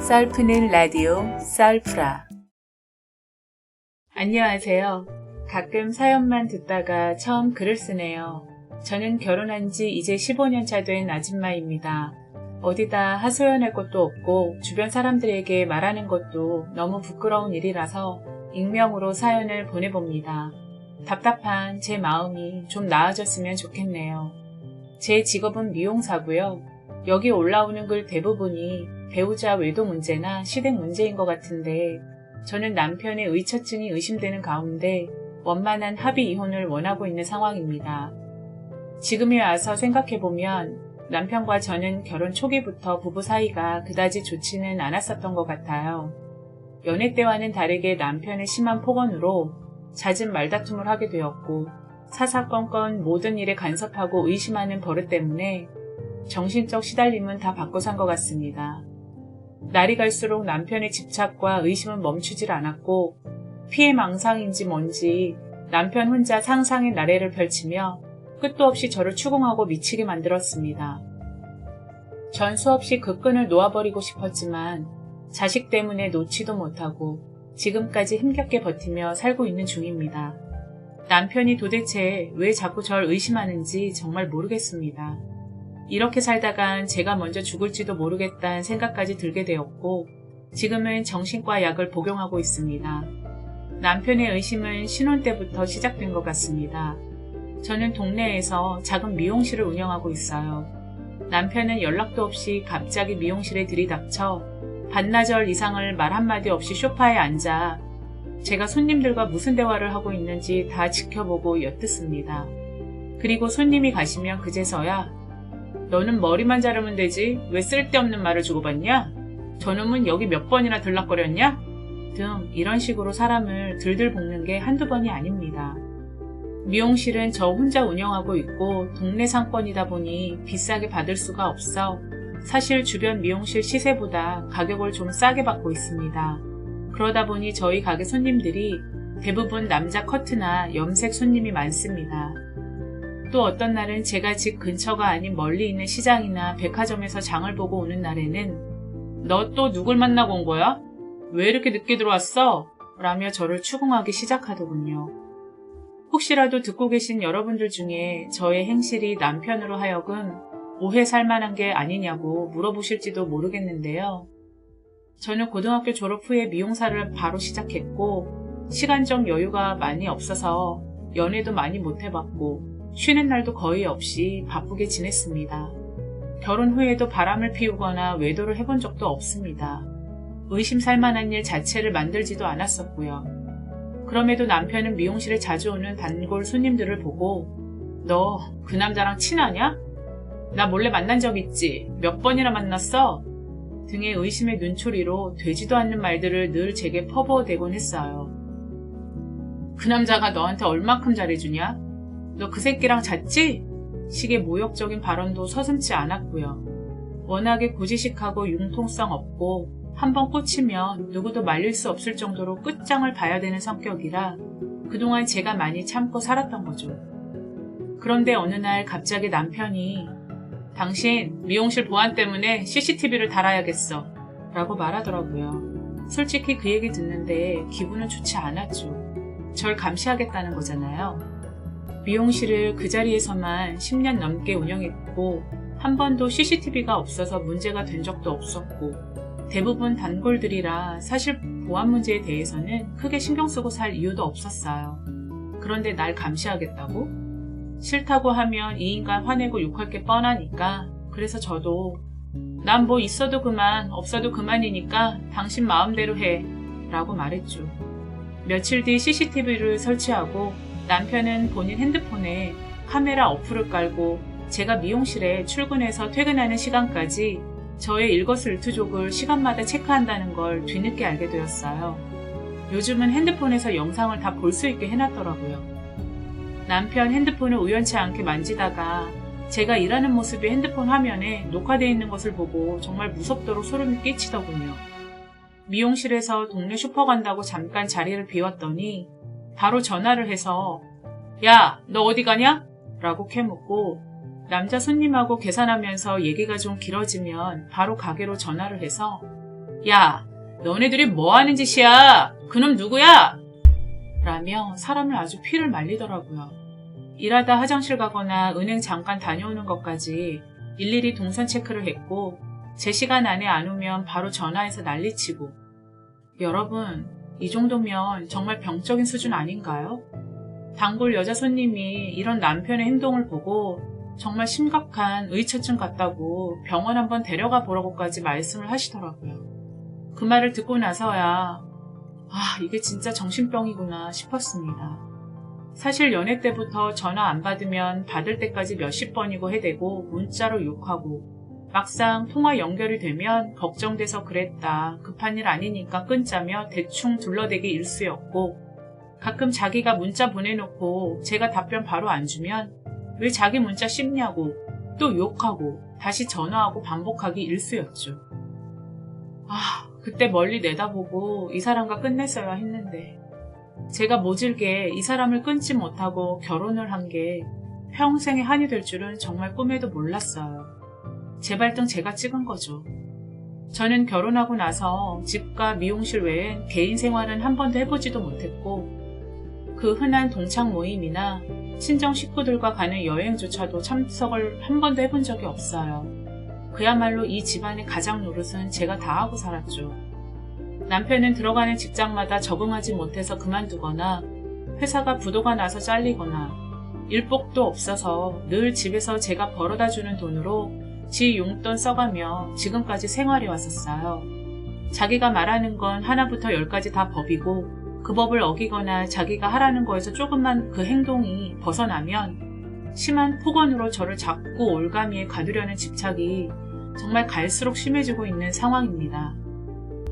썰푸는 라디오 썰프라. 안녕하세요. 가끔 사연만 듣다가 처음 글을 쓰네요. 저는 결혼한 지 이제 15년 차 된 아줌마입니다. 어디다 하소연할 것도 없고 주변 사람들에게 말하는 것도 너무 부끄러운 일이라서 익명으로 사연을 보내봅니다. 답답한 제 마음이 좀 나아졌으면 좋겠네요. 제 직업은 미용사고요. 여기 올라오는 글 대부분이 배우자 외도 문제나 시댁 문제인 것 같은데 저는 남편의 의처증이 의심되는 가운데 원만한 합의 이혼을 원하고 있는 상황입니다. 지금에 와서 생각해보면 남편과 저는 결혼 초기부터 부부 사이가 그다지 좋지는 않았었던 것 같아요. 연애 때와는 다르게 남편의 심한 폭언으로 잦은 말다툼을 하게 되었고 사사건건 모든 일에 간섭하고 의심하는 버릇 때문에 정신적 시달림은 다 받고 산 것 같습니다. 날이 갈수록 남편의 집착과 의심은 멈추질 않았고 피해망상인지 뭔지 남편 혼자 상상의 나래를 펼치며 끝도 없이 저를 추궁하고 미치게 만들었습니다. 전 수없이 그 끈을 놓아버리고 싶었지만 자식 때문에 놓지도 못하고 지금까지 힘겹게 버티며 살고 있는 중입니다. 남편이 도대체 왜 자꾸 절 의심하는지 정말 모르겠습니다. 이렇게 살다간 제가 먼저 죽을지도 모르겠다는 생각까지 들게 되었고 지금은 정신과 약을 복용하고 있습니다. 남편의 의심은 신혼 때부터 시작된 것 같습니다. 저는 동네에서 작은 미용실을 운영하고 있어요. 남편은 연락도 없이 갑자기 미용실에 들이닥쳐 반나절 이상을 말 한마디 없이 소파에 앉아 제가 손님들과 무슨 대화를 하고 있는지 다 지켜보고 엿듣습니다. 그리고 손님이 가시면 그제서야 너는 머리만 자르면 되지 왜 쓸데없는 말을 주고받냐? 저놈은 여기 몇 번이나 들락거렸냐? 등 이런 식으로 사람을 들들 볶는 게 한두 번이 아닙니다. 미용실은 저 혼자 운영하고 있고 동네 상권이다 보니 비싸게 받을 수가 없어 사실 주변 미용실 시세보다 가격을 좀 싸게 받고 있습니다. 그러다 보니 저희 가게 손님들이 대부분 남자 커트나 염색 손님이 많습니다. 또 어떤 날은 제가 집 근처가 아닌 멀리 있는 시장이나 백화점에서 장을 보고 오는 날에는 너 또 누굴 만나고 온 거야? 왜 이렇게 늦게 들어왔어? 라며 저를 추궁하기 시작하더군요. 혹시라도 듣고 계신 여러분들 중에 저의 행실이 남편으로 하여금 오해 살만한 게 아니냐고 물어보실지도 모르겠는데요. 저는 고등학교 졸업 후에 미용사를 바로 시작했고 시간적 여유가 많이 없어서 연애도 많이 못 해봤고 쉬는 날도 거의 없이 바쁘게 지냈습니다. 결혼 후에도 바람을 피우거나 외도를 해본 적도 없습니다. 의심살 만한 일 자체를 만들지도 않았었고요. 그럼에도 남편은 미용실에 자주 오는 단골 손님들을 보고 너 그 남자랑 친하냐? 나 몰래 만난 적 있지? 몇 번이나 만났어? 등의 의심의 눈초리로 되지도 않는 말들을 늘 제게 퍼부어대곤 했어요. 그 남자가 너한테 얼마큼 잘해주냐? 너 그 새끼랑 잤지? 식의 모욕적인 발언도 서슴지 않았고요. 워낙에 고지식하고 융통성 없고 한번 꽂히면 누구도 말릴 수 없을 정도로 끝장을 봐야 되는 성격이라 그동안 제가 많이 참고 살았던 거죠. 그런데 어느 날 갑자기 남편이 당신 미용실 보안 때문에 CCTV를 달아야겠어 라고 말하더라고요. 솔직히 그 얘기 듣는데 기분은 좋지 않았죠. 절 감시하겠다는 거잖아요. 미용실을 그 자리에서만 10년 넘게 운영했고 한 번도 CCTV가 없어서 문제가 된 적도 없었고 대부분 단골들이라 사실 보안 문제에 대해서는 크게 신경 쓰고 살 이유도 없었어요. 그런데 날 감시하겠다고? 싫다고 하면 이 인간 화내고 욕할 게 뻔하니까 그래서 저도 난 뭐 있어도 그만 없어도 그만이니까 당신 마음대로 해 라고 말했죠. 며칠 뒤 CCTV를 설치하고 남편은 본인 핸드폰에 카메라 어플을 깔고 제가 미용실에 출근해서 퇴근하는 시간까지 저의 일거수일투족을 시간마다 체크한다는 걸 뒤늦게 알게 되었어요. 요즘은 핸드폰에서 영상을 다 볼 수 있게 해놨더라고요. 남편 핸드폰을 우연치 않게 만지다가 제가 일하는 모습이 핸드폰 화면에 녹화되어 있는 것을 보고 정말 무섭도록 소름이 끼치더군요. 미용실에서 동네 슈퍼 간다고 잠깐 자리를 비웠더니 바로 전화를 해서 야, 너 어디 가냐? 라고 캐묻고 남자 손님하고 계산하면서 얘기가 좀 길어지면 바로 가게로 전화를 해서 야, 너네들이 뭐 하는 짓이야? 그놈 누구야? 라며 사람을 아주 피를 말리더라고요. 일하다 화장실 가거나 은행 잠깐 다녀오는 것까지 일일이 동선 체크를 했고 제 시간 안에 안 오면 바로 전화해서 난리치고. 여러분, 이 정도면 정말 병적인 수준 아닌가요? 단골 여자 손님이 이런 남편의 행동을 보고 정말 심각한 의처증 같다고 병원 한번 데려가 보라고까지 말씀을 하시더라고요. 그 말을 듣고 나서야 이게 진짜 정신병이구나 싶었습니다. 사실 연애 때부터 전화 안 받으면 받을 때까지 몇십 번이고 해대고 문자로 욕하고 막상 통화 연결이 되면 걱정돼서 그랬다. 급한 일 아니니까 끊자며 대충 둘러대기 일쑤였고 가끔 자기가 문자 보내놓고 제가 답변 바로 안 주면 왜 자기 문자 씹냐고 또 욕하고 다시 전화하고 반복하기 일쑤였죠. 그때 멀리 내다보고 이 사람과 끝냈어야 했는데 제가 모질게 이 사람을 끊지 못하고 결혼을 한 게 평생의 한이 될 줄은 정말 꿈에도 몰랐어요. 제 발등 제가 찍은 거죠. 저는 결혼하고 나서 집과 미용실 외엔 개인 생활은 한 번도 해보지도 못했고 그 흔한 동창 모임이나 친정 식구들과 가는 여행조차도 참석을 한 번도 해본 적이 없어요. 그야말로 이 집안의 가장 노릇은 제가 다 하고 살았죠. 남편은 들어가는 직장마다 적응하지 못해서 그만두거나 회사가 부도가 나서 잘리거나 일복도 없어서 늘 집에서 제가 벌어다주는 돈으로 지 용돈 써가며 지금까지 생활해 왔었어요. 자기가 말하는 건 하나부터 열까지 다 법이고 그 법을 어기거나 자기가 하라는 거에서 조금만 그 행동이 벗어나면 심한 폭언으로 저를 자꾸 올가미에 가두려는 집착이 정말 갈수록 심해지고 있는 상황입니다.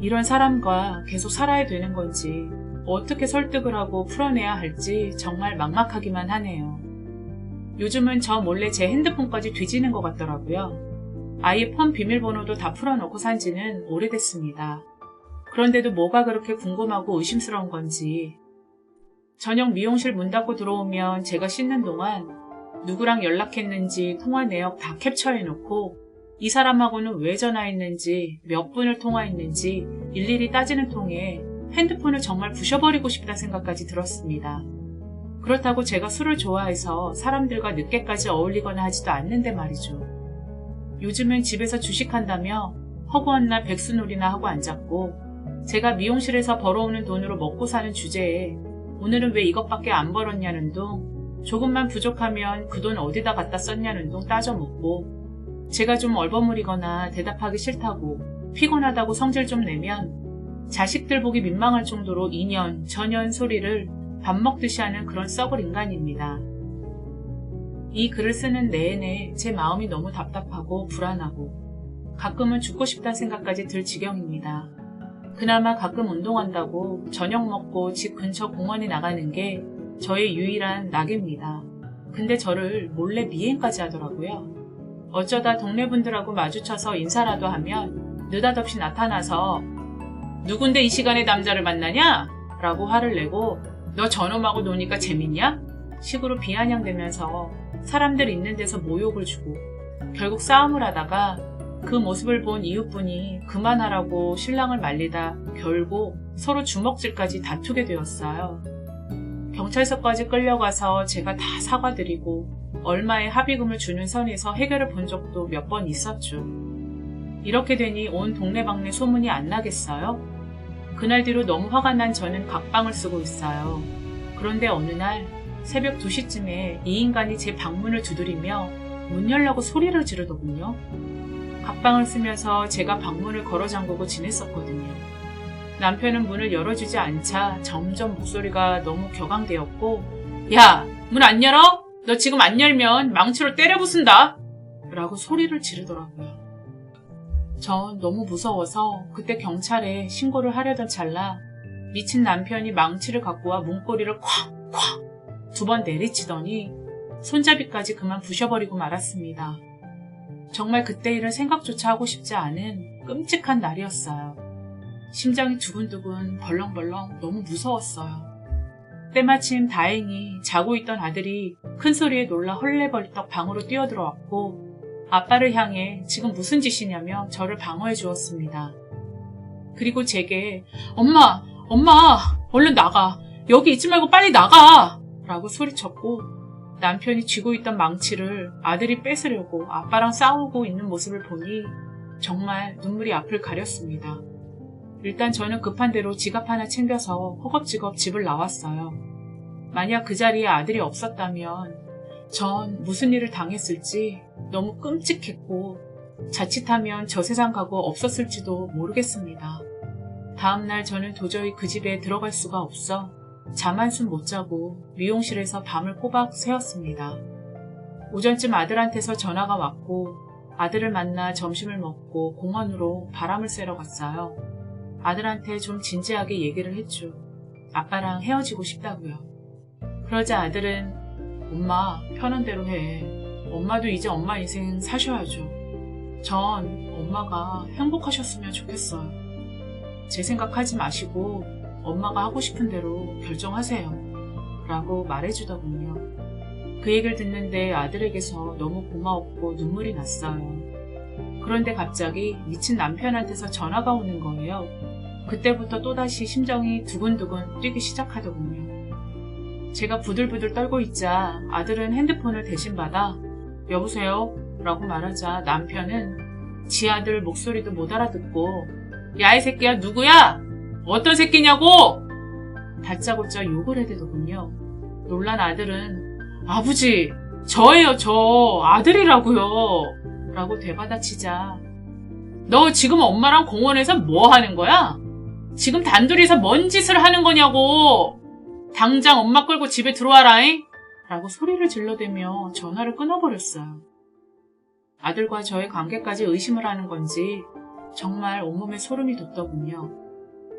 이런 사람과 계속 살아야 되는 건지 어떻게 설득을 하고 풀어내야 할지 정말 막막하기만 하네요. 요즘은 저 몰래 제 핸드폰까지 뒤지는 것 같더라고요. 아예 폰 비밀번호도 다 풀어놓고 산 지는 오래됐습니다. 그런데도 뭐가 그렇게 궁금하고 의심스러운 건지. 저녁 미용실 문 닫고 들어오면 제가 씻는 동안 누구랑 연락했는지 통화 내역 다 캡처해놓고 이 사람하고는 왜 전화했는지 몇 분을 통화했는지 일일이 따지는 통에 핸드폰을 정말 부셔버리고 싶다는 생각까지 들었습니다. 그렇다고 제가 술을 좋아해서 사람들과 늦게까지 어울리거나 하지도 않는데 말이죠. 요즘은 집에서 주식한다며 허구한 날 백수놀이나 하고 앉았고 제가 미용실에서 벌어오는 돈으로 먹고 사는 주제에 오늘은 왜 이것밖에 안 벌었냐는 둥 조금만 부족하면 그 돈 어디다 갖다 썼냐는 둥 따져묻고 제가 좀 얼버무리거나 대답하기 싫다고 피곤하다고 성질 좀 내면 자식들 보기 민망할 정도로 이년 저년 소리를 밥 먹듯이 하는 그런 썩을 인간입니다. 이 글을 쓰는 내내 제 마음이 너무 답답하고 불안하고 가끔은 죽고 싶다는 생각까지 들 지경입니다. 그나마 가끔 운동한다고 저녁 먹고 집 근처 공원에 나가는 게 저의 유일한 낙입니다. 근데 저를 몰래 미행까지 하더라고요. 어쩌다 동네 분들하고 마주쳐서 인사라도 하면 느닷없이 나타나서 누군데 이 시간에 남자를 만나냐? 라고 화를 내고 너 저놈하고 노니까 재밌냐? 식으로 비아냥대면서 사람들 있는 데서 모욕을 주고 결국 싸움을 하다가 그 모습을 본 이웃분이 그만하라고 신랑을 말리다 결국 서로 주먹질까지 다투게 되었어요. 경찰서까지 끌려가서 제가 다 사과드리고 얼마의 합의금을 주는 선에서 해결을 본 적도 몇 번 있었죠. 이렇게 되니 온 동네방네 소문이 안 나겠어요? 그날 뒤로 너무 화가 난 저는 각방을 쓰고 있어요. 그런데 어느 날 새벽 2시쯤에 이 인간이 제 방문을 두드리며 문 열라고 소리를 지르더군요. 각방을 쓰면서 제가 방문을 걸어 잠그고 지냈었거든요. 남편은 문을 열어주지 않자 점점 목소리가 너무 격앙되었고 야! 문 안 열어? 너 지금 안 열면 망치로 때려 부순다! 라고 소리를 지르더라고요. 전 너무 무서워서 그때 경찰에 신고를 하려던 찰나 미친 남편이 망치를 갖고 와 문고리를 콱콱 2번 내리치더니 손잡이까지 그만 부셔버리고 말았습니다. 정말 그때 일은 생각조차 하고 싶지 않은 끔찍한 날이었어요. 심장이 두근두근 벌렁벌렁 너무 무서웠어요. 때마침 다행히 자고 있던 아들이 큰 소리에 놀라 헐레벌떡 방으로 뛰어들어왔고 아빠를 향해 지금 무슨 짓이냐며 저를 방어해 주었습니다. 그리고 제게 엄마, 얼른 나가. 여기 있지 말고 빨리 나가! 라고 소리쳤고 남편이 쥐고 있던 망치를 아들이 뺏으려고 아빠랑 싸우고 있는 모습을 보니 정말 눈물이 앞을 가렸습니다. 일단 저는 급한 대로 지갑 하나 챙겨서 허겁지겁 집을 나왔어요. 만약 그 자리에 아들이 없었다면 전 무슨 일을 당했을지 너무 끔찍했고 자칫하면 저 세상 가고 없었을지도 모르겠습니다. 다음날 저는 도저히 그 집에 들어갈 수가 없어 잠 한숨 못 자고 미용실에서 밤을 꼬박 새웠습니다. 오전쯤 아들한테서 전화가 왔고 아들을 만나 점심을 먹고 공원으로 바람을 쐬러 갔어요. 아들한테 좀 진지하게 얘기를 했죠. 아빠랑 헤어지고 싶다고요. 그러자 아들은 엄마 편한 대로 해. 엄마도 이제 엄마 인생 사셔야죠. 전 엄마가 행복하셨으면 좋겠어요. 제 생각하지 마시고 엄마가 하고 싶은 대로 결정하세요. 라고 말해주더군요. 그 얘기를 듣는데 아들에게서 너무 고마웠고 눈물이 났어요. 그런데 갑자기 미친 남편한테서 전화가 오는 거예요. 그때부터 또다시 심정이 두근두근 뛰기 시작하더군요. 제가 부들부들 떨고 있자 아들은 핸드폰을 대신 받아 여보세요? 라고 말하자 남편은 지 아들 목소리도 못 알아듣고 야 이 새끼야 누구야? 어떤 새끼냐고! 다짜고짜 욕을 해대더군요. 놀란 아들은 아버지 저예요 저 아들이라고요 라고 되받아치자 너 지금 엄마랑 공원에서 뭐 하는 거야? 지금 단둘이서 뭔 짓을 하는 거냐고! 당장 엄마 끌고 집에 들어와라잉! 라고 소리를 질러대며 전화를 끊어버렸어요. 아들과 저의 관계까지 의심을 하는 건지 정말 온몸에 소름이 돋더군요.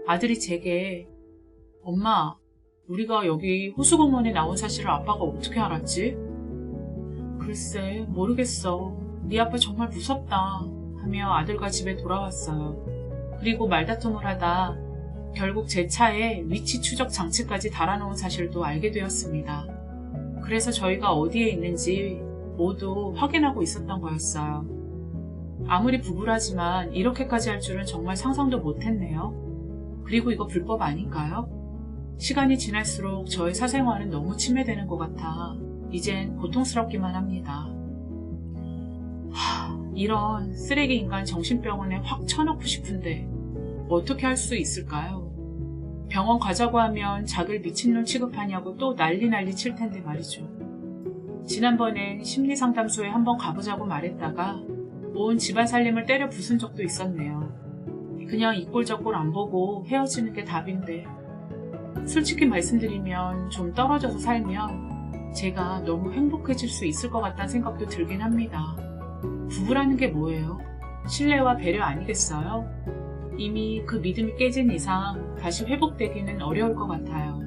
아들이 제게 엄마, 우리가 여기 호수공원에 나온 사실을 아빠가 어떻게 알았지? 글쎄, 모르겠어. 네 아빠 정말 무섭다. 하며 아들과 집에 돌아왔어요. 그리고 말다툼을 하다 결국 제 차에 위치 추적 장치까지 달아놓은 사실도 알게 되었습니다. 그래서 저희가 어디에 있는지 모두 확인하고 있었던 거였어요. 아무리 부부라지만 이렇게까지 할 줄은 정말 상상도 못했네요. 그리고 이거 불법 아닌가요? 시간이 지날수록 저의 사생활은 너무 침해되는 것 같아 이젠 고통스럽기만 합니다. 이런 쓰레기 인간 정신병원에 확 쳐넣고 싶은데 어떻게 할 수 있을까요? 병원 가자고 하면 자기를 미친놈 취급하냐고 또 난리 칠 텐데 말이죠. 지난번엔 심리상담소에 한번 가보자고 말했다가 온 집안 살림을 때려 부순 적도 있었네요. 그냥 이 꼴 저 꼴 안 보고 헤어지는 게 답인데 솔직히 말씀드리면 좀 떨어져서 살면 제가 너무 행복해질 수 있을 것 같다는 생각도 들긴 합니다. 부부라는 게 뭐예요? 신뢰와 배려 아니겠어요? 이미 그 믿음이 깨진 이상 다시 회복되기는 어려울 것 같아요.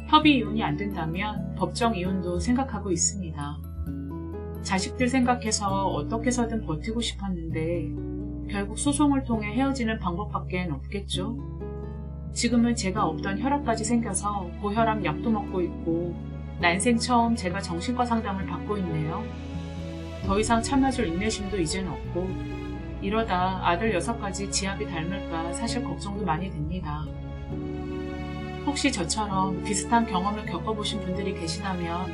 협의 이혼이 안 된다면 법정 이혼도 생각하고 있습니다. 자식들 생각해서 어떻게 해서든 버티고 싶었는데 결국 소송을 통해 헤어지는 방법밖엔 없겠죠? 지금은 제가 없던 혈압까지 생겨서 고혈압 약도 먹고 있고 난생 처음 제가 정신과 상담을 받고 있네요. 더 이상 참아줄 인내심도 이젠 없고 이러다 아들 6까지 지압이 닮을까 사실 걱정도 많이 됩니다. 혹시 저처럼 비슷한 경험을 겪어보신 분들이 계시다면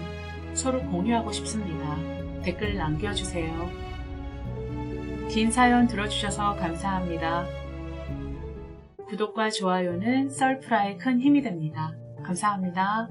서로 공유하고 싶습니다. 댓글 남겨주세요. 긴 사연 들어주셔서 감사합니다. 구독과 좋아요는 썰프라에 큰 힘이 됩니다. 감사합니다.